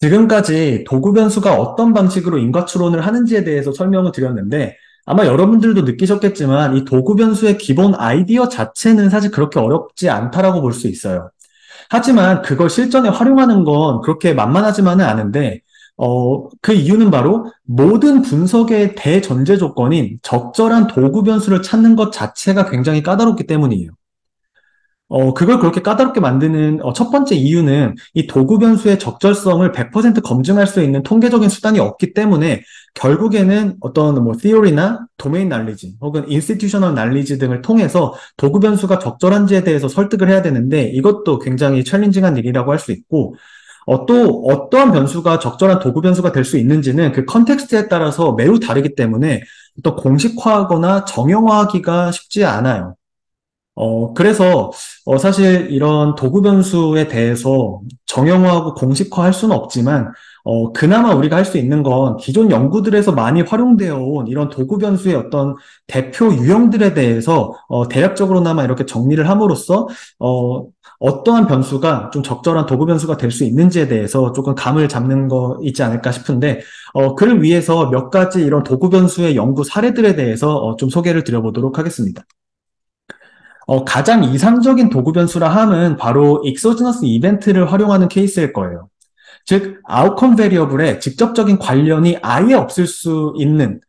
지금까지 도구 변수가 어떤 방식으로 인과 추론을 하는지에 대해서 설명을 드렸는데, 아마 여러분들도 느끼셨겠지만 이 도구 변수의 기본 아이디어 자체는 사실 그렇게 어렵지 않다라고 볼 수 있어요. 하지만 그걸 실전에 활용하는 건 그렇게 만만하지만은 않은데, 그 이유는 바로 모든 분석의 대전제 조건인 적절한 도구 변수를 찾는 것 자체가 굉장히 까다롭기 때문이에요. 그걸 그렇게 까다롭게 만드는 첫 번째 이유는 이 도구 변수의 적절성을 100% 검증할 수 있는 통계적인 수단이 없기 때문에 결국에는 어떤 뭐 theory나 도메인 날리지 혹은 institutional 날리지 등을 통해서 도구 변수가 적절한지에 대해서 설득을 해야 되는데 이것도 굉장히 챌린징한 일이라고 할 수 있고 또 어떠한 변수가 적절한 도구 변수가 될 수 있는지는 그 컨텍스트에 따라서 매우 다르기 때문에 또 공식화하거나 정형화하기가 쉽지 않아요. 그래서 사실 이런 도구 변수에 대해서 정형화하고 공식화할 수는 없지만 그나마 우리가 할 수 있는 건 기존 연구들에서 많이 활용되어 온 이런 도구 변수의 어떤 대표 유형들에 대해서 대략적으로나마 이렇게 정리를 함으로써 어떠한 변수가 좀 적절한 도구 변수가 될 수 있는지에 대해서 조금 감을 잡는 거 있지 않을까 싶은데 그를 위해서 몇 가지 이런 도구 변수의 연구 사례들에 대해서 좀 소개를 드려보도록 하겠습니다. 가장 이상적인 도구 변수라 함은 바로 익소지너스 이벤트를 활용하는 케이스일 거예요. 즉, 아웃컴 베리어블에 직접적인 관련이 아예 없을 수 있는,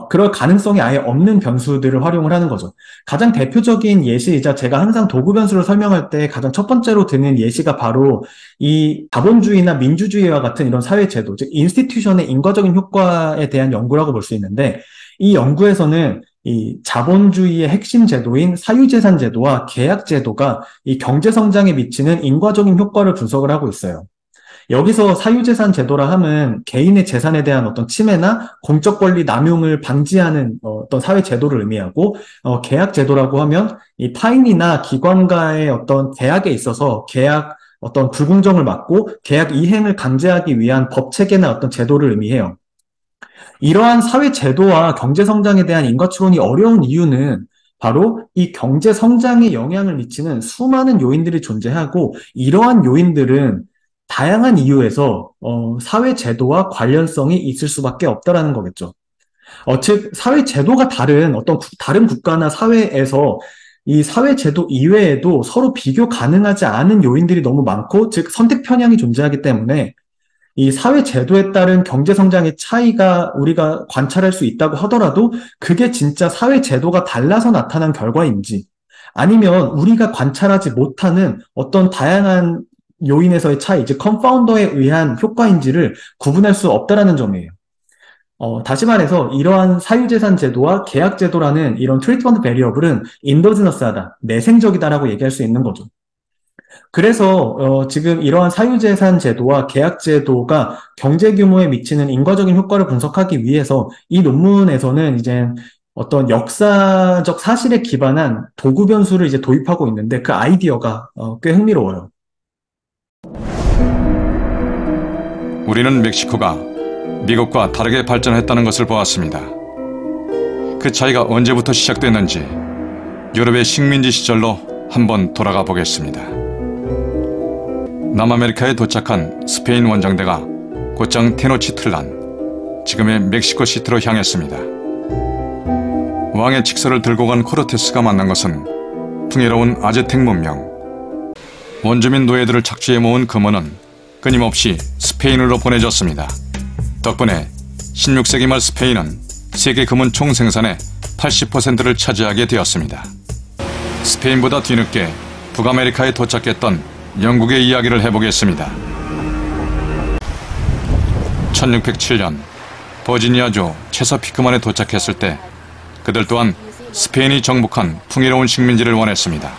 그럴 가능성이 아예 없는 변수들을 활용을 하는 거죠. 가장 대표적인 예시이자 제가 항상 도구 변수를 설명할 때 가장 첫 번째로 드는 예시가 바로 이 자본주의나 민주주의와 같은 이런 사회제도, 즉, 인스티튜션의 인과적인 효과에 대한 연구라고 볼 수 있는데, 이 연구에서는 이 자본주의의 핵심 제도인 사유재산 제도와 계약 제도가 이 경제 성장에 미치는 인과적인 효과를 분석을 하고 있어요. 여기서 사유재산 제도라 함은 개인의 재산에 대한 어떤 침해나 공적 권리 남용을 방지하는 어떤 사회 제도를 의미하고, 계약 제도라고 하면 이 타인이나 기관과의 어떤 계약에 있어서 계약 어떤 불공정을 막고 계약 이행을 강제하기 위한 법 체계나 어떤 제도를 의미해요. 이러한 사회 제도와 경제 성장에 대한 인과 추론이 어려운 이유는 바로 이 경제 성장에 영향을 미치는 수많은 요인들이 존재하고 이러한 요인들은 다양한 이유에서 사회 제도와 관련성이 있을 수밖에 없다라는 거겠죠. 즉 사회 제도가 다른 어떤 다른 국가나 사회에서 이 사회 제도 이외에도 서로 비교 가능하지 않은 요인들이 너무 많고 즉 선택 편향이 존재하기 때문에 이 사회 제도에 따른 경제 성장의 차이가 우리가 관찰할 수 있다고 하더라도 그게 진짜 사회 제도가 달라서 나타난 결과인지 아니면 우리가 관찰하지 못하는 어떤 다양한 요인에서의 차이, 즉 컨파운더에 의한 효과인지를 구분할 수 없다라는 점이에요. 다시 말해서 이러한 사유재산 제도와 계약 제도라는 이런 트리트먼트 베리어블은 인더지너스하다, 내생적이다라고 얘기할 수 있는 거죠. 그래서 지금 이러한 사유재산 제도와 계약 제도가 경제 규모에 미치는 인과적인 효과를 분석하기 위해서 이 논문에서는 이제 어떤 역사적 사실에 기반한 도구 변수를 이제 도입하고 있는데 그 아이디어가 꽤 흥미로워요. 우리는 멕시코가 미국과 다르게 발전했다는 것을 보았습니다. 그 차이가 언제부터 시작됐는지 유럽의 식민지 시절로 한번 돌아가 보겠습니다. 남아메리카에 도착한 스페인 원정대가 곧장 테노치틀란, 지금의 멕시코 시티로 향했습니다. 왕의 칙서를 들고 간 코르테스가 만난 것은 풍요로운 아즈텍 문명. 원주민 노예들을 착취해 모은 금은은 끊임없이 스페인으로 보내졌습니다. 덕분에 16세기 말 스페인은 세계 금은 총생산의 80%를 차지하게 되었습니다. 스페인보다 뒤늦게 북아메리카에 도착했던 영국의 이야기를 해보겠습니다. 1607년 버지니아주 체서피크만에 도착했을 때 그들 또한 스페인이 정복한 풍요로운 식민지를 원했습니다.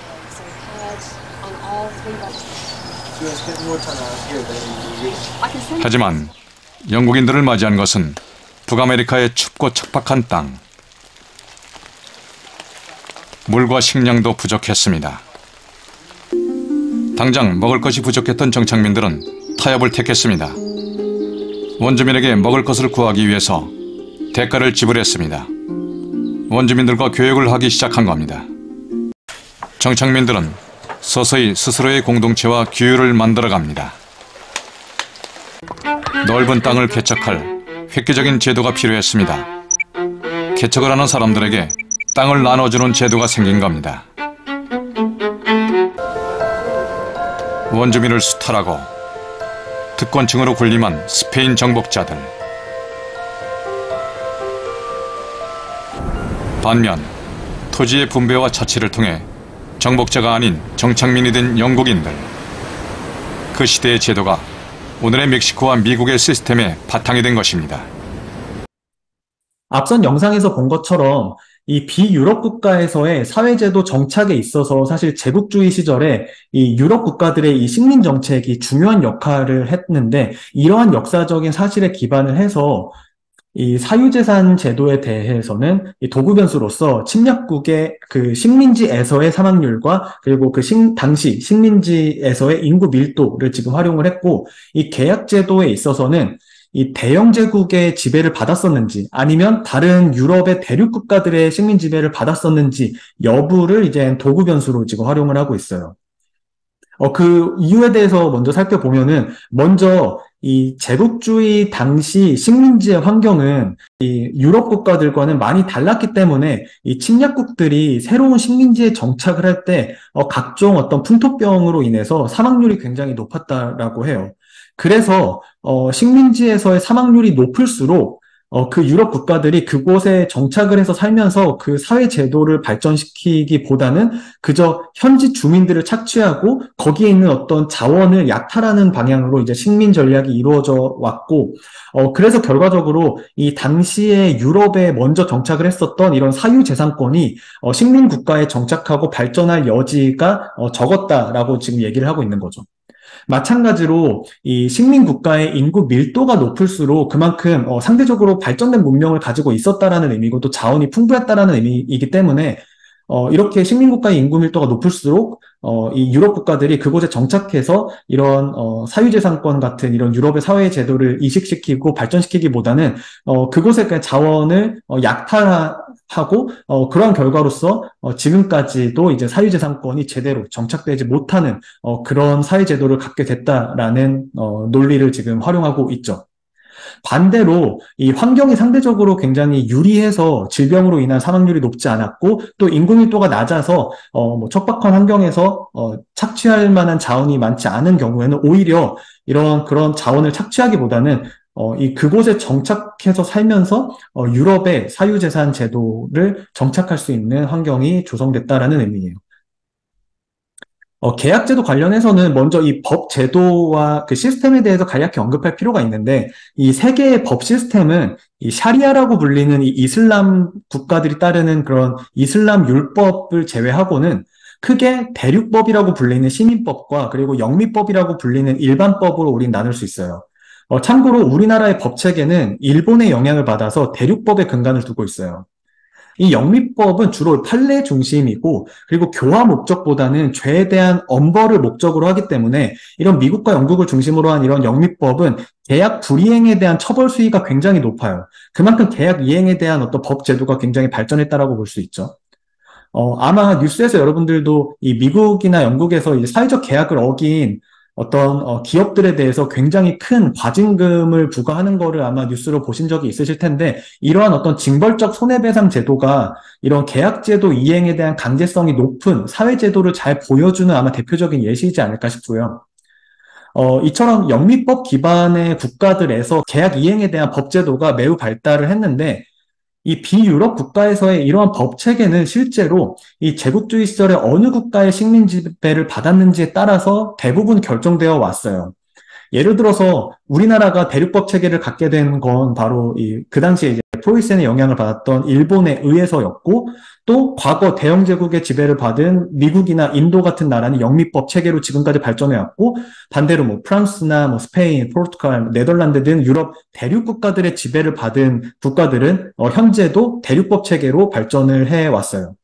하지만 영국인들을 맞이한 것은 북아메리카의 춥고 척박한 땅. 물과 식량도 부족했습니다. 당장 먹을 것이 부족했던 정착민들은 타협을 택했습니다. 원주민에게 먹을 것을 구하기 위해서 대가를 지불했습니다. 원주민들과 교역을 하기 시작한 겁니다. 정착민들은 서서히 스스로의 공동체와 규율을 만들어갑니다. 넓은 땅을 개척할 획기적인 제도가 필요했습니다. 개척을 하는 사람들에게 땅을 나눠주는 제도가 생긴 겁니다. 원주민을 수탈하고 특권층으로 군림한 스페인 정복자들. 반면 토지의 분배와 차치를 통해 정복자가 아닌 정착민이 된 영국인들. 그 시대의 제도가 오늘의 멕시코와 미국의 시스템의 바탕이 된 것입니다. 앞선 영상에서 본 것처럼 이 비유럽 국가에서의 사회제도 정착에 있어서 사실 제국주의 시절에 이 유럽 국가들의 이 식민 정책이 중요한 역할을 했는데, 이러한 역사적인 사실에 기반을 해서 이 사유재산 제도에 대해서는 이 도구 변수로서 침략국의 그 식민지에서의 사망률과 그리고 그 당시 식민지에서의 인구 밀도를 지금 활용을 했고, 이 계약 제도에 있어서는 이 대영 제국의 지배를 받았었는지 아니면 다른 유럽의 대륙 국가들의 식민 지배를 받았었는지 여부를 이제 도구 변수로 지금 활용을 하고 있어요. 그 이유에 대해서 먼저 살펴보면은, 먼저 이 제국주의 당시 식민지의 환경은 이 유럽 국가들과는 많이 달랐기 때문에 이 침략국들이 새로운 식민지에 정착을 할 때 각종 어떤 풍토병으로 인해서 사망률이 굉장히 높았다라고 해요. 그래서 식민지에서의 사망률이 높을수록 그 유럽 국가들이 그곳에 정착을 해서 살면서 그 사회 제도를 발전시키기보다는 그저 현지 주민들을 착취하고 거기에 있는 어떤 자원을 약탈하는 방향으로 이제 식민 전략이 이루어져 왔고, 그래서 결과적으로 이 당시에 유럽에 먼저 정착을 했었던 이런 사유재산권이 식민 국가에 정착하고 발전할 여지가 적었다라고 지금 얘기를 하고 있는 거죠. 마찬가지로 이 식민 국가의 인구 밀도가 높을수록 그만큼 상대적으로 발전된 문명을 가지고 있었다라는 의미고 또 자원이 풍부했다라는 의미이기 때문에 이렇게 식민 국가의 인구 밀도가 높을수록 이 유럽 국가들이 그곳에 정착해서 이런 사유재산권 같은 이런 유럽의 사회 제도를 이식시키고 발전시키기보다는 그곳의 그 자원을 약탈하고 그러한 결과로서 지금까지도 이제 사유재산권이 제대로 정착되지 못하는 그런 사회 제도를 갖게 됐다라는 논리를 지금 활용하고 있죠. 반대로 이 환경이 상대적으로 굉장히 유리해서 질병으로 인한 사망률이 높지 않았고 또 인구 밀도가 낮아서 뭐 척박한 환경에서 착취할 만한 자원이 많지 않은 경우에는 오히려 이런 그런 자원을 착취하기보다는 이 그곳에 정착해서 살면서 유럽의 사유재산 제도를 정착할 수 있는 환경이 조성됐다라는 의미예요. 계약제도 관련해서는 먼저 이 법 제도와 그 시스템에 대해서 간략히 언급할 필요가 있는데, 이 세계의 법 시스템은 이 샤리아라고 불리는 이 이슬람 국가들이 따르는 그런 이슬람 율법을 제외하고는 크게 대륙법이라고 불리는 시민법과 그리고 영미법이라고 불리는 일반법으로 우린 나눌 수 있어요. 참고로 우리나라의 법 체계는 일본의 영향을 받아서 대륙법에 근간을 두고 있어요. 이 영미법은 주로 판례 중심이고 그리고 교화 목적보다는 죄에 대한 엄벌을 목적으로 하기 때문에 이런 미국과 영국을 중심으로 한 이런 영미법은 계약 불이행에 대한 처벌 수위가 굉장히 높아요. 그만큼 계약 이행에 대한 어떤 법 제도가 굉장히 발전했다라고 볼 수 있죠. 아마 뉴스에서 여러분들도 이 미국이나 영국에서 이제 사회적 계약을 어긴 어떤 기업들에 대해서 굉장히 큰 과징금을 부과하는 거를 아마 뉴스로 보신 적이 있으실 텐데, 이러한 어떤 징벌적 손해배상 제도가 이런 계약제도 이행에 대한 강제성이 높은 사회제도를 잘 보여주는 아마 대표적인 예시이지 않을까 싶고요. 이처럼 영미법 기반의 국가들에서 계약 이행에 대한 법제도가 매우 발달을 했는데, 이 비유럽 국가에서의 이러한 법 체계는 실제로 이 제국주의 시절에 어느 국가의 식민 지배를 받았는지에 따라서 대부분 결정되어 왔어요. 예를 들어서 우리나라가 대륙법 체계를 갖게 된 건 바로 그 당시에 이제 프로이센의 영향을 받았던 일본에 의해서였고, 또 과거 대영 제국의 지배를 받은 미국이나 인도 같은 나라는 영미법 체계로 지금까지 발전해 왔고, 반대로 뭐 프랑스나 뭐 스페인, 포르투갈, 네덜란드 등 유럽 대륙 국가들의 지배를 받은 국가들은 현재도 대륙법 체계로 발전을 해 왔어요.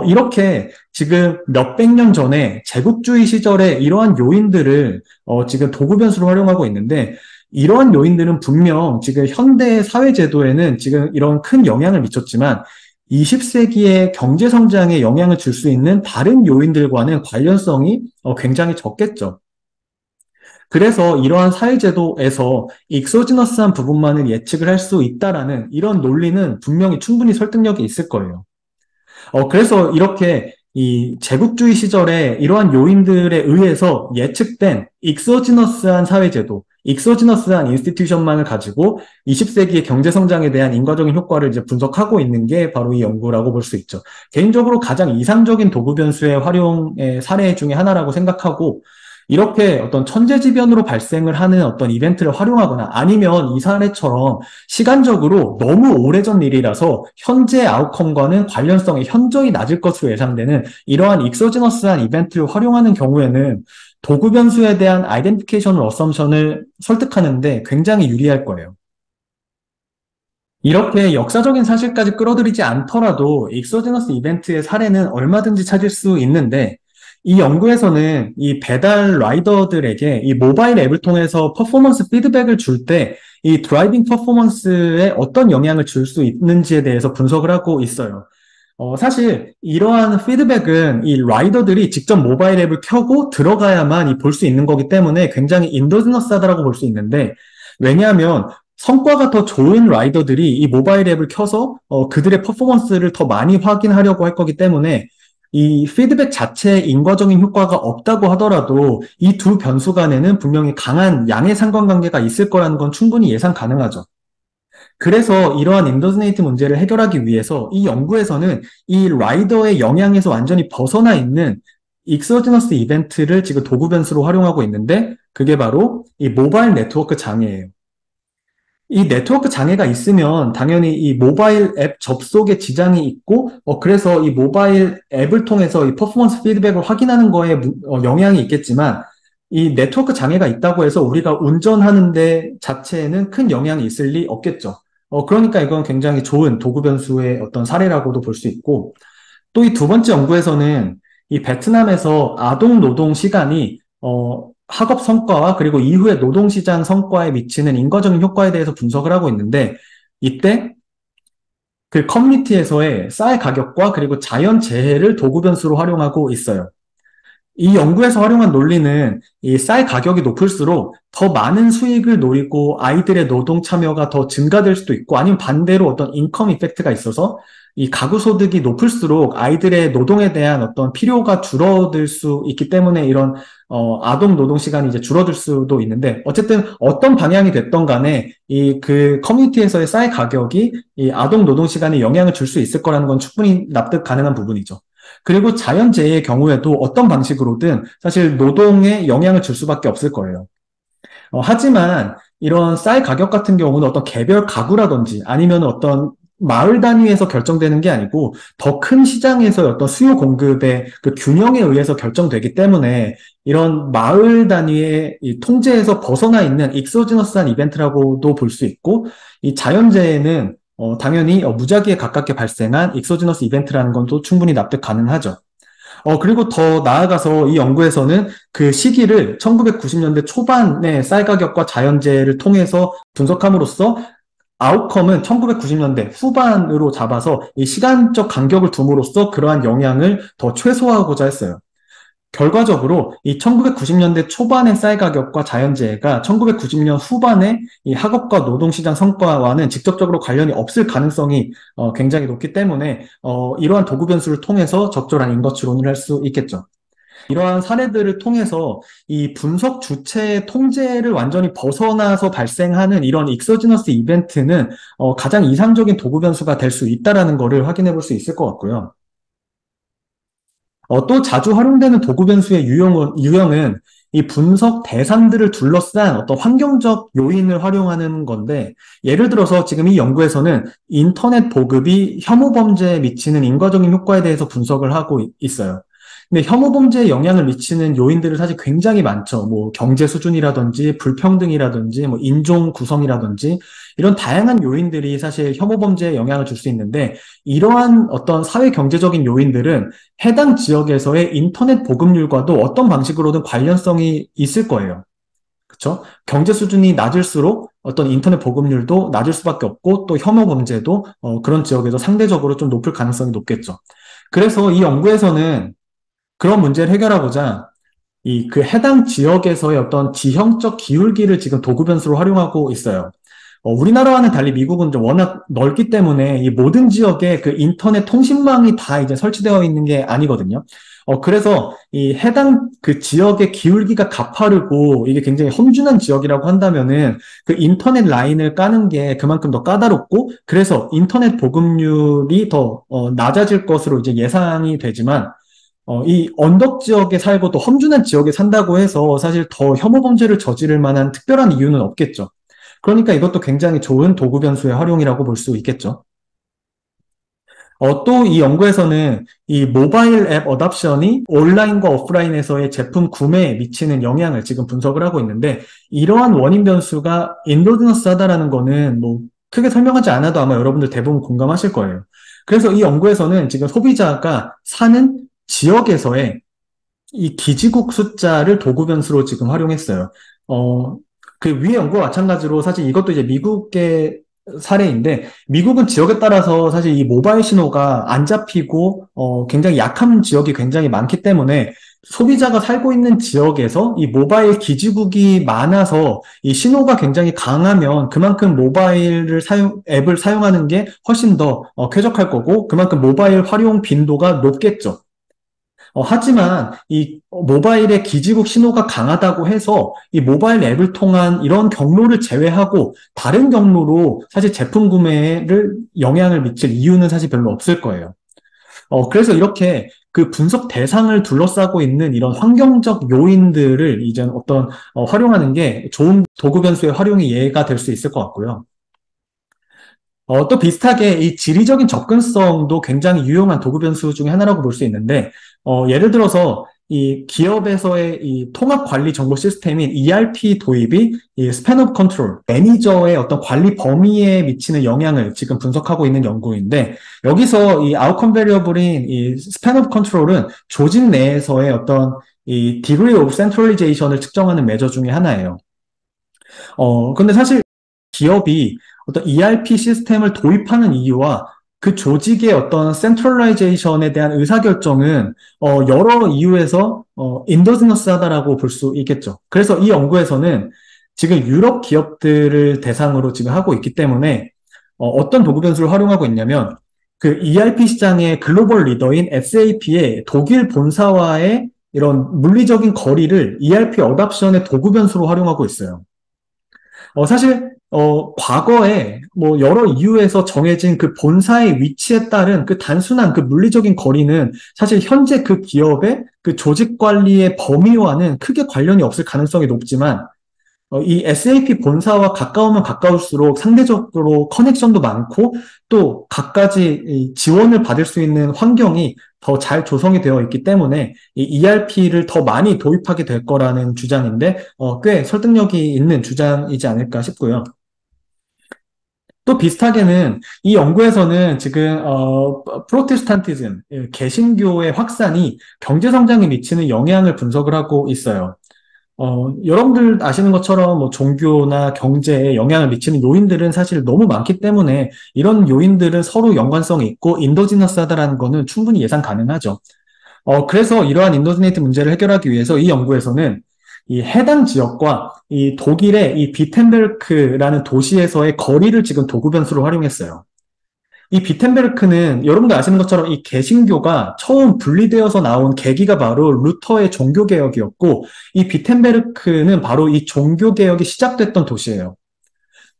이렇게 지금 몇백 년 전에 제국주의 시절에 이러한 요인들을 지금 도구 변수로 활용하고 있는데, 이러한 요인들은 분명 지금 현대 사회제도에는 지금 이런 큰 영향을 미쳤지만 20세기의 경제 성장에 영향을 줄 수 있는 다른 요인들과는 관련성이 굉장히 적겠죠. 그래서 이러한 사회제도에서 익소지너스한 부분만을 예측을 할 수 있다라는 이런 논리는 분명히 충분히 설득력이 있을 거예요. 그래서 이렇게 이 제국주의 시절에 이러한 요인들에 의해서 예측된 익소지너스한 사회제도, 익소지너스한 인스티튜션만을 가지고 20세기의 경제성장에 대한 인과적인 효과를 이제 분석하고 있는 게 바로 이 연구라고 볼 수 있죠. 개인적으로 가장 이상적인 도구 변수의 활용의 사례 중에 하나라고 생각하고, 이렇게 어떤 천재지변으로 발생을 하는 어떤 이벤트를 활용하거나 아니면 이 사례처럼 시간적으로 너무 오래전 일이라서 현재 아웃컴과는 관련성이 현저히 낮을 것으로 예상되는 이러한 익소지너스한 이벤트를 활용하는 경우에는 도구 변수에 대한 아이덴티피케이션 어썸션을 설득하는데 굉장히 유리할 거예요. 이렇게 역사적인 사실까지 끌어들이지 않더라도 익소지너스 이벤트의 사례는 얼마든지 찾을 수 있는데, 이 연구에서는 이 배달 라이더들에게 이 모바일 앱을 통해서 퍼포먼스 피드백을 줄 때 이 드라이빙 퍼포먼스에 어떤 영향을 줄 수 있는지에 대해서 분석을 하고 있어요. 사실 이러한 피드백은 이 라이더들이 직접 모바일 앱을 켜고 들어가야만 볼 수 있는 거기 때문에 굉장히 인더지너스하다라고 볼 수 있는데, 왜냐하면 성과가 더 좋은 라이더들이 이 모바일 앱을 켜서 그들의 퍼포먼스를 더 많이 확인하려고 할 거기 때문에 이 피드백 자체의 인과적인 효과가 없다고 하더라도 이 두 변수 간에는 분명히 강한 양의 상관관계가 있을 거라는 건 충분히 예상 가능하죠. 그래서 이러한 인더스네이트 문제를 해결하기 위해서 이 연구에서는 이 라이더의 영향에서 완전히 벗어나 있는 익소지너스 이벤트를 지금 도구 변수로 활용하고 있는데, 그게 바로 이 모바일 네트워크 장애예요. 이 네트워크 장애가 있으면 당연히 이 모바일 앱 접속에 지장이 있고, 그래서 이 모바일 앱을 통해서 이 퍼포먼스 피드백을 확인하는 거에 영향이 있겠지만, 이 네트워크 장애가 있다고 해서 우리가 운전하는 데 자체에는 큰 영향이 있을 리 없겠죠. 그러니까 이건 굉장히 좋은 도구 변수의 어떤 사례라고도 볼 수 있고, 또 이 두 번째 연구에서는 이 베트남에서 아동 노동 시간이 학업 성과와 그리고 이후에 노동시장 성과에 미치는 인과적인 효과에 대해서 분석을 하고 있는데, 이때 그 커뮤니티에서의 쌀 가격과 그리고 자연 재해를 도구 변수로 활용하고 있어요. 이 연구에서 활용한 논리는 이 쌀 가격이 높을수록 더 많은 수익을 노리고 아이들의 노동 참여가 더 증가될 수도 있고, 아니면 반대로 어떤 인컴 이펙트가 있어서 이 가구 소득이 높을수록 아이들의 노동에 대한 어떤 필요가 줄어들 수 있기 때문에 이런 아동 노동 시간이 이제 줄어들 수도 있는데, 어쨌든 어떤 방향이 됐던 간에 이 그 커뮤니티에서의 쌀 가격이 이 아동 노동 시간에 영향을 줄 수 있을 거라는 건 충분히 납득 가능한 부분이죠. 그리고 자연재해의 경우에도 어떤 방식으로든 사실 노동에 영향을 줄 수밖에 없을 거예요. 하지만 이런 쌀 가격 같은 경우는 어떤 개별 가구라든지 아니면 어떤 마을 단위에서 결정되는 게 아니고 더 큰 시장에서 어떤 수요 공급의 그 균형에 의해서 결정되기 때문에 이런 마을 단위의 이 통제에서 벗어나 있는 익소지너스한 이벤트라고도 볼 수 있고, 이 자연재해는 당연히 무작위에 가깝게 발생한 익소지너스 이벤트라는 건 또 충분히 납득 가능하죠. 그리고 더 나아가서 이 연구에서는 그 시기를 1990년대 초반의 쌀 가격과 자연재해를 통해서 분석함으로써 아웃컴은 1990년대 후반으로 잡아서 이 시간적 간격을 둠으로써 그러한 영향을 더 최소화하고자 했어요. 결과적으로 이 1990년대 초반의 쌀 가격과 자연재해가 1990년 후반의 이 학업과 노동시장 성과와는 직접적으로 관련이 없을 가능성이 굉장히 높기 때문에 이러한 도구 변수를 통해서 적절한 인거추론을 할 수 있겠죠. 이러한 사례들을 통해서 이 분석 주체의 통제를 완전히 벗어나서 발생하는 이런 익소지너스 이벤트는 가장 이상적인 도구 변수가 될 수 있다는 것을 확인해 볼 수 있을 것 같고요. 또 자주 활용되는 도구 변수의 유형은 이 분석 대상들을 둘러싼 어떤 환경적 요인을 활용하는 건데, 예를 들어서 지금 이 연구에서는 인터넷 보급이 혐오 범죄에 미치는 인과적인 효과에 대해서 분석을 하고 있어요. 근데 혐오 범죄에 영향을 미치는 요인들은 사실 굉장히 많죠. 뭐 경제 수준이라든지 불평등이라든지 뭐 인종 구성이라든지 이런 다양한 요인들이 사실 혐오 범죄에 영향을 줄 수 있는데, 이러한 어떤 사회 경제적인 요인들은 해당 지역에서의 인터넷 보급률과도 어떤 방식으로든 관련성이 있을 거예요. 그렇죠? 경제 수준이 낮을수록 어떤 인터넷 보급률도 낮을 수밖에 없고, 또 혐오 범죄도 그런 지역에서 상대적으로 좀 높을 가능성이 높겠죠. 그래서 이 연구에서는 그런 문제를 해결하고자 그 해당 지역에서의 어떤 지형적 기울기를 지금 도구 변수로 활용하고 있어요. 우리나라와는 달리 미국은 좀 워낙 넓기 때문에 이 모든 지역에 그 인터넷 통신망이 다 이제 설치되어 있는 게 아니거든요. 그래서 이 해당 그 지역의 기울기가 가파르고 이게 굉장히 험준한 지역이라고 한다면은 그 인터넷 라인을 까는 게 그만큼 더 까다롭고 그래서 인터넷 보급률이 더 낮아질 것으로 이제 예상이 되지만 이 언덕 지역에 살고 또 험준한 지역에 산다고 해서 사실 더 혐오 범죄를 저지를 만한 특별한 이유는 없겠죠. 그러니까 이것도 굉장히 좋은 도구 변수의 활용이라고 볼 수 있겠죠. 또 이 연구에서는 이 모바일 앱 어답션이 온라인과 오프라인에서의 제품 구매에 미치는 영향을 지금 분석을 하고 있는데 이러한 원인 변수가 인도지너스하다라는 거는 뭐 크게 설명하지 않아도 아마 여러분들 대부분 공감하실 거예요. 그래서 이 연구에서는 지금 소비자가 사는 지역에서의 이 기지국 숫자를 도구 변수로 지금 활용했어요. 어, 그 위의 연구와 마찬가지로 사실 이것도 이제 미국의 사례인데, 미국은 지역에 따라서 사실 이 모바일 신호가 안 잡히고, 굉장히 약한 지역이 굉장히 많기 때문에 소비자가 살고 있는 지역에서 이 모바일 기지국이 많아서 이 신호가 굉장히 강하면 그만큼 앱을 사용하는 게 훨씬 더 쾌적할 거고, 그만큼 모바일 활용 빈도가 높겠죠. 하지만 이 모바일의 기지국 신호가 강하다고 해서 이 모바일 앱을 통한 이런 경로를 제외하고 다른 경로로 사실 제품 구매를 영향을 미칠 이유는 사실 별로 없을 거예요. 그래서 이렇게 그 분석 대상을 둘러싸고 있는 이런 환경적 요인들을 이제 활용하는 게 좋은 도구 변수의 활용이 예가 될 수 있을 것 같고요. 또 비슷하게 이 지리적인 접근성도 굉장히 유용한 도구 변수 중에 하나라고 볼 수 있는데, 예를 들어서 이 기업에서의 이 통합 관리 정보 시스템인 ERP 도입이 이 span of control, 매니저의 어떤 관리 범위에 미치는 영향을 지금 분석하고 있는 연구인데, 여기서 이 outcome variable인 이 span of control은 조직 내에서의 어떤 이 degree of centralization을 측정하는 매저 중에 하나예요. 근데 사실 기업이 어떤 ERP 시스템을 도입하는 이유와 그 조직의 어떤 센트럴라이제이션에 대한 의사결정은 여러 이유에서 인더지너스하다라고 볼 수 있겠죠. 그래서 이 연구에서는 지금 유럽 기업들을 대상으로 지금 하고 있기 때문에 어떤 도구 변수를 활용하고 있냐면 그 ERP 시장의 글로벌 리더인 SAP의 독일 본사와의 이런 물리적인 거리를 ERP 어답션의 도구 변수로 활용하고 있어요. 사실, 과거에 뭐 여러 이유에서 정해진 그 본사의 위치에 따른 그 단순한 그 물리적인 거리는 사실 현재 그 기업의 그 조직 관리의 범위와는 크게 관련이 없을 가능성이 높지만, 이 SAP 본사와 가까우면 가까울수록 상대적으로 커넥션도 많고 또 갖가지 이 지원을 받을 수 있는 환경이 더 잘 조성이 되어 있기 때문에 이 ERP를 더 많이 도입하게 될 거라는 주장인데 꽤 설득력이 있는 주장이지 않을까 싶고요. 또 비슷하게는 이 연구에서는 지금 프로테스탄티즘, 개신교의 확산이 경제 성장에 미치는 영향을 분석을 하고 있어요. 여러분들 아시는 것처럼 뭐 종교나 경제에 영향을 미치는 요인들은 사실 너무 많기 때문에 이런 요인들은 서로 연관성이 있고 인더지너스하다라는 거는 충분히 예상 가능하죠. 그래서 이러한 인더지네이트 문제를 해결하기 위해서 이 연구에서는 이 해당 지역과 이 독일의 이 비텐베르크라는 도시에서의 거리를 지금 도구 변수로 활용했어요. 이 비텐베르크는 여러분들 아시는 것처럼 이 개신교가 처음 분리되어서 나온 계기가 바로 루터의 종교개혁이었고, 이 비텐베르크는 바로 이 종교개혁이 시작됐던 도시예요.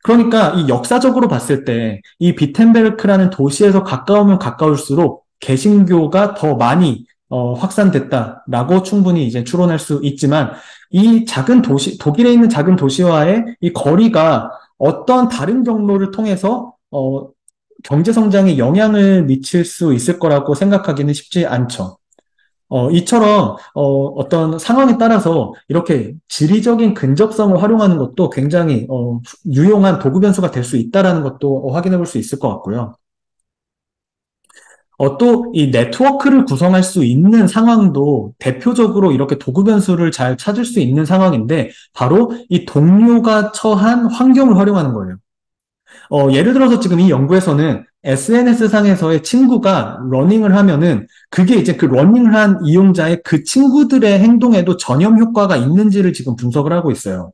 그러니까 이 역사적으로 봤을 때 이 비텐베르크라는 도시에서 가까우면 가까울수록 개신교가 더 많이 확산됐다라고 충분히 이제 추론할 수 있지만 이 작은 도시, 독일에 있는 작은 도시와의 이 거리가 어떤 다른 경로를 통해서 경제 성장에 영향을 미칠 수 있을 거라고 생각하기는 쉽지 않죠. 이처럼 어떤 상황에 따라서 이렇게 지리적인 근접성을 활용하는 것도 굉장히 유용한 도구 변수가 될 수 있다라는 것도 확인해 볼 수 있을 것 같고요. 또 이 네트워크를 구성할 수 있는 상황도 대표적으로 이렇게 도구 변수를 잘 찾을 수 있는 상황인데 바로 이 동료가 처한 환경을 활용하는 거예요. 예를 들어서 지금 이 연구에서는 SNS 상에서의 친구가 러닝을 하면은 그게 이제 그 러닝을 한 이용자의 그 친구들의 행동에도 전염 효과가 있는지를 지금 분석을 하고 있어요.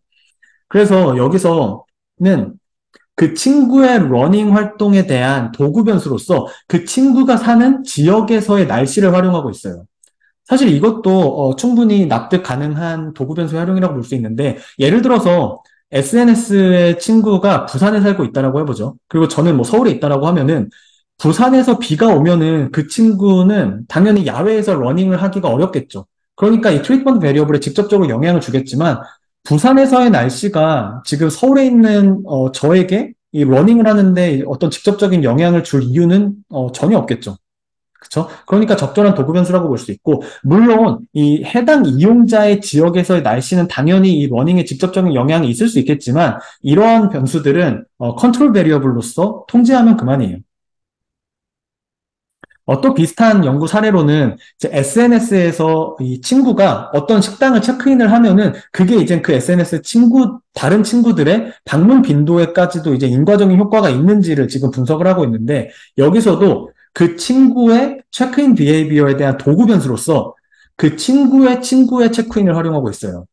그래서 여기서는 그 친구의 러닝 활동에 대한 도구 변수로서 그 친구가 사는 지역에서의 날씨를 활용하고 있어요. 사실 이것도 충분히 납득 가능한 도구 변수 활용이라고 볼 수 있는데 예를 들어서 SNS의 친구가 부산에 살고 있다라고 해보죠. 그리고 저는 뭐 서울에 있다라고 하면은 부산에서 비가 오면은 그 친구는 당연히 야외에서 러닝을 하기가 어렵겠죠. 그러니까 이 트리트먼트 베리어블에 직접적으로 영향을 주겠지만 부산에서의 날씨가 지금 서울에 있는 저에게 이 러닝을 하는데 어떤 직접적인 영향을 줄 이유는 전혀 없겠죠. 그렇죠? 그러니까 적절한 도구 변수라고 볼 수 있고, 물론 이 해당 이용자의 지역에서의 날씨는 당연히 이 러닝에 직접적인 영향이 있을 수 있겠지만, 이러한 변수들은 컨트롤 베리어블로서 통제하면 그만이에요. 또 비슷한 연구 사례로는 SNS에서 이 친구가 어떤 식당을 체크인을 하면은 그게 이제 그 SNS 다른 친구들의 방문 빈도에까지도 이제 인과적인 효과가 있는지를 지금 분석을 하고 있는데 여기서도 그 친구의 체크인 비헤이비어에 대한 도구 변수로서 그 친구의 체크인을 활용하고 있어요.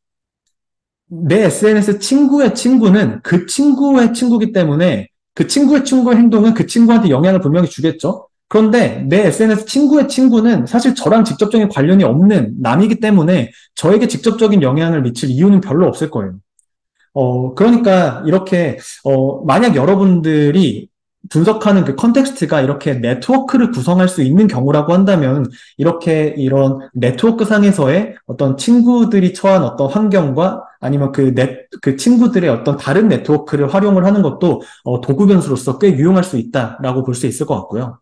내 SNS 친구의 친구는 그 친구의 친구기 때문에 그 친구의 행동은 그 친구한테 영향을 분명히 주겠죠. 그런데 내 SNS 친구의 친구는 사실 저랑 직접적인 관련이 없는 남이기 때문에 저에게 직접적인 영향을 미칠 이유는 별로 없을 거예요. 그러니까 이렇게, 만약 여러분들이 분석하는 그 컨텍스트가 이렇게 네트워크를 구성할 수 있는 경우라고 한다면, 이렇게 이런 네트워크 상에서의 어떤 친구들이 처한 어떤 환경과 아니면 그 친구들의 어떤 다른 네트워크를 활용을 하는 것도 도구 변수로서 꽤 유용할 수 있다라고 볼 수 있을 것 같고요.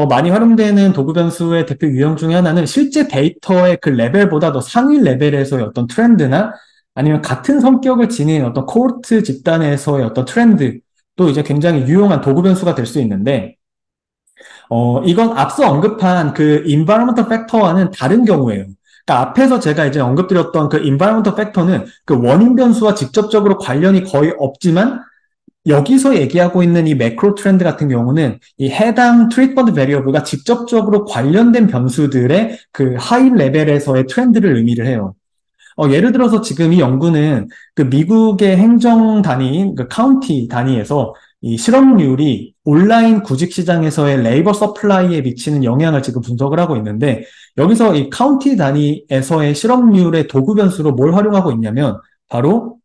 많이 활용되는 도구 변수의 대표 유형 중에 하나는 실제 데이터의 그 레벨보다 더 상위 레벨에서의 어떤 트렌드나 아니면 같은 성격을 지닌 어떤 코호트 집단에서의 어떤 트렌드 또 이제 굉장히 유용한 도구 변수가 될 수 있는데, 이건 앞서 언급한 그 environmental factor와는 다른 경우예요. 그러니까 앞에서 제가 이제 언급드렸던 그 environmental factor는 그 원인 변수와 직접적으로 관련이 거의 없지만 여기서 얘기하고 있는 이 매크로 트렌드 같은 경우는 이 해당 트리트먼트 베리어블과 직접적으로 관련된 변수들의 그 하이 레벨에서의 트렌드를 의미를 해요. 예를 들어서 지금 이 연구는 그 미국의 행정 단위인 그 카운티 단위에서 이 실업률이 온라인 구직 시장에서의 레이버 서플라이에 미치는 영향을 지금 분석을 하고 있는데 여기서 이 카운티 단위에서의 실업률의 도구 변수로 뭘 활용하고 있냐면 바로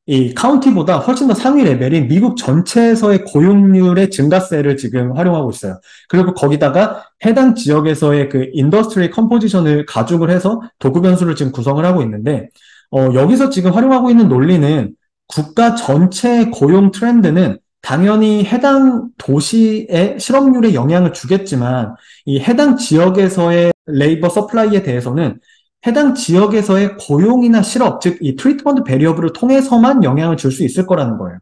이 카운티보다 훨씬 더 상위 레벨인 미국 전체에서의 고용률의 증가세를 지금 활용하고 있어요. 그리고 거기다가 해당 지역에서의 그 인더스트리 컴포지션을 가중을 해서 도구 변수를 지금 구성을 하고 있는데, 여기서 지금 활용하고 있는 논리는 국가 전체의 고용 트렌드는 당연히 해당 도시의 실업률에 영향을 주겠지만, 이 해당 지역에서의 레이버 서플라이에 대해서는 해당 지역에서의 고용이나 실업, 즉 이 트리트먼트 베리어블을 통해서만 영향을 줄 수 있을 거라는 거예요.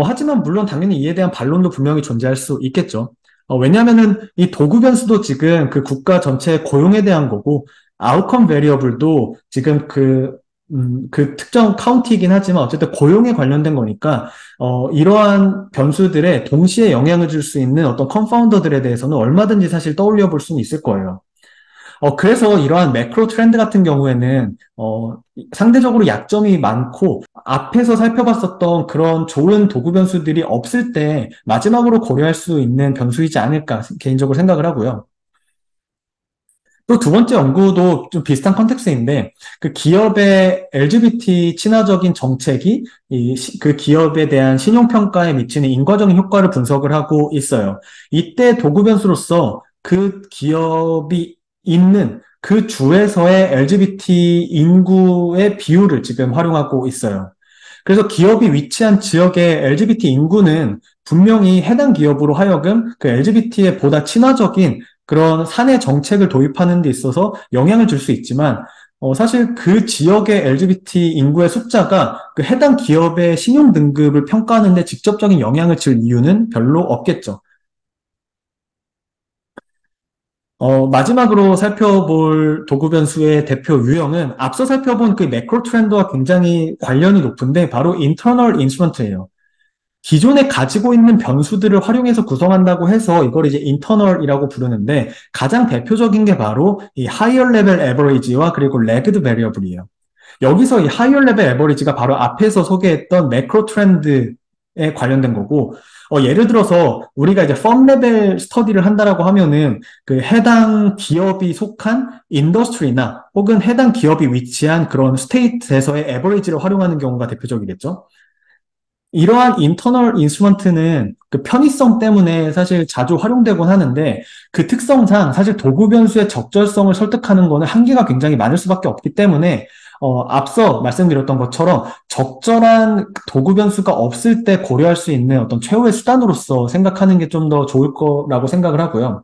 하지만 물론 당연히 이에 대한 반론도 분명히 존재할 수 있겠죠. 왜냐하면은 이 도구 변수도 지금 그 국가 전체의 고용에 대한 거고, 아웃컴 베리어블도 지금 그 특정 카운티이긴 하지만 어쨌든 고용에 관련된 거니까, 이러한 변수들에 동시에 영향을 줄 수 있는 어떤 컨파운더들에 대해서는 얼마든지 사실 떠올려 볼 수는 있을 거예요. 그래서 이러한 매크로 트렌드 같은 경우에는, 상대적으로 약점이 많고, 앞에서 살펴봤었던 그런 좋은 도구 변수들이 없을 때 마지막으로 고려할 수 있는 변수이지 않을까 개인적으로 생각을 하고요. 또 두 번째 연구도 좀 비슷한 컨텍스트인데, 그 기업의 LGBT 친화적인 정책이 그 기업에 대한 신용평가에 미치는 인과적인 효과를 분석을 하고 있어요. 이때 도구 변수로서 그 기업이 있는 그 주에서의 LGBT 인구의 비율을 지금 활용하고 있어요. 그래서 기업이 위치한 지역의 LGBT 인구는 분명히 해당 기업으로 하여금 그 LGBT에 보다 친화적인 그런 사내 정책을 도입하는 데 있어서 영향을 줄 수 있지만, 사실 그 지역의 LGBT 인구의 숫자가 그 해당 기업의 신용 등급을 평가하는 데 직접적인 영향을 줄 이유는 별로 없겠죠. 마지막으로 살펴볼 도구 변수의 대표 유형은 앞서 살펴본 그 매크로 트렌드와 굉장히 관련이 높은데 바로 인터널 인스트루먼트예요. 기존에 가지고 있는 변수들을 활용해서 구성한다고 해서 이걸 이제 인터널이라고 부르는데 가장 대표적인 게 바로 이 하이어 레벨 에버리지와 그리고 레그드 베리어블이에요. 여기서 이 하이어 레벨 에버리지가 바로 앞에서 소개했던 매크로 트렌드에 관련된 거고, 예를 들어서 우리가 이제 펌 레벨 스터디를 한다라고 하면은 그 해당 기업이 속한 인더스트리나 혹은 해당 기업이 위치한 그런 스테이트에서의 에버리지를 활용하는 경우가 대표적이겠죠. 이러한 인터널 인스트루먼트는 그 편의성 때문에 사실 자주 활용되곤 하는데 그 특성상 사실 도구 변수의 적절성을 설득하는 거는 한계가 굉장히 많을 수밖에 없기 때문에 앞서 말씀드렸던 것처럼 적절한 도구 변수가 없을 때 고려할 수 있는 어떤 최후의 수단으로서 생각하는 게 좀 더 좋을 거라고 생각을 하고요.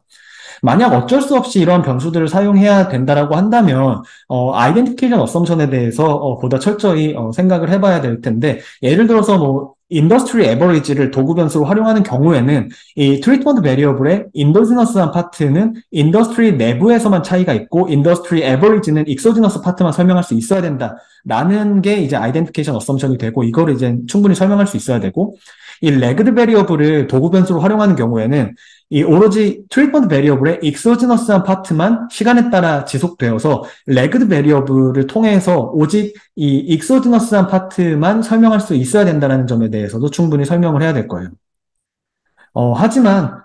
만약 어쩔 수 없이 이런 변수들을 사용해야 된다라고 한다면, 아이덴티피케이션 어썸션에 대해서 보다 철저히 생각을 해봐야 될 텐데, 예를 들어서 뭐, 인더스트리 에버리지를 도구 변수로 활용하는 경우에는 이 트리트먼트 베리어블의 인더지너스한 파트는 인더스트리 내부에서만 차이가 있고 인더스트리 에버리지는 익소지너스 파트만 설명할 수 있어야 된다라는 게 이제 아이덴티피케이션 어썸션이 되고 이거를 이제 충분히 설명할 수 있어야 되고 이 레그드 베리어블을 도구 변수로 활용하는 경우에는 이 오로지 트리트먼트 베리어블의 익소지너스한 파트만 시간에 따라 지속되어서 레그드 베리어블을 통해서 오직 이 익소지너스한 파트만 설명할 수 있어야 된다는 점에 대해서도 충분히 설명을 해야 될 거예요. 하지만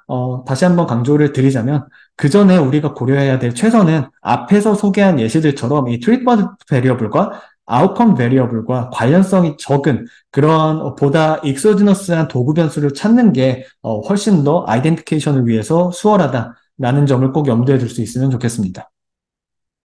다시 한번 강조를 드리자면 그 전에 우리가 고려해야 될 최선은 앞에서 소개한 예시들처럼 이 트리트먼트 베리어블과 아웃컴 베리어블과 관련성이 적은 그런 보다 익소지너스한 도구 변수를 찾는 게 훨씬 더 아이덴티케이션을 위해서 수월하다라는 점을 꼭 염두에 둘 수 있으면 좋겠습니다.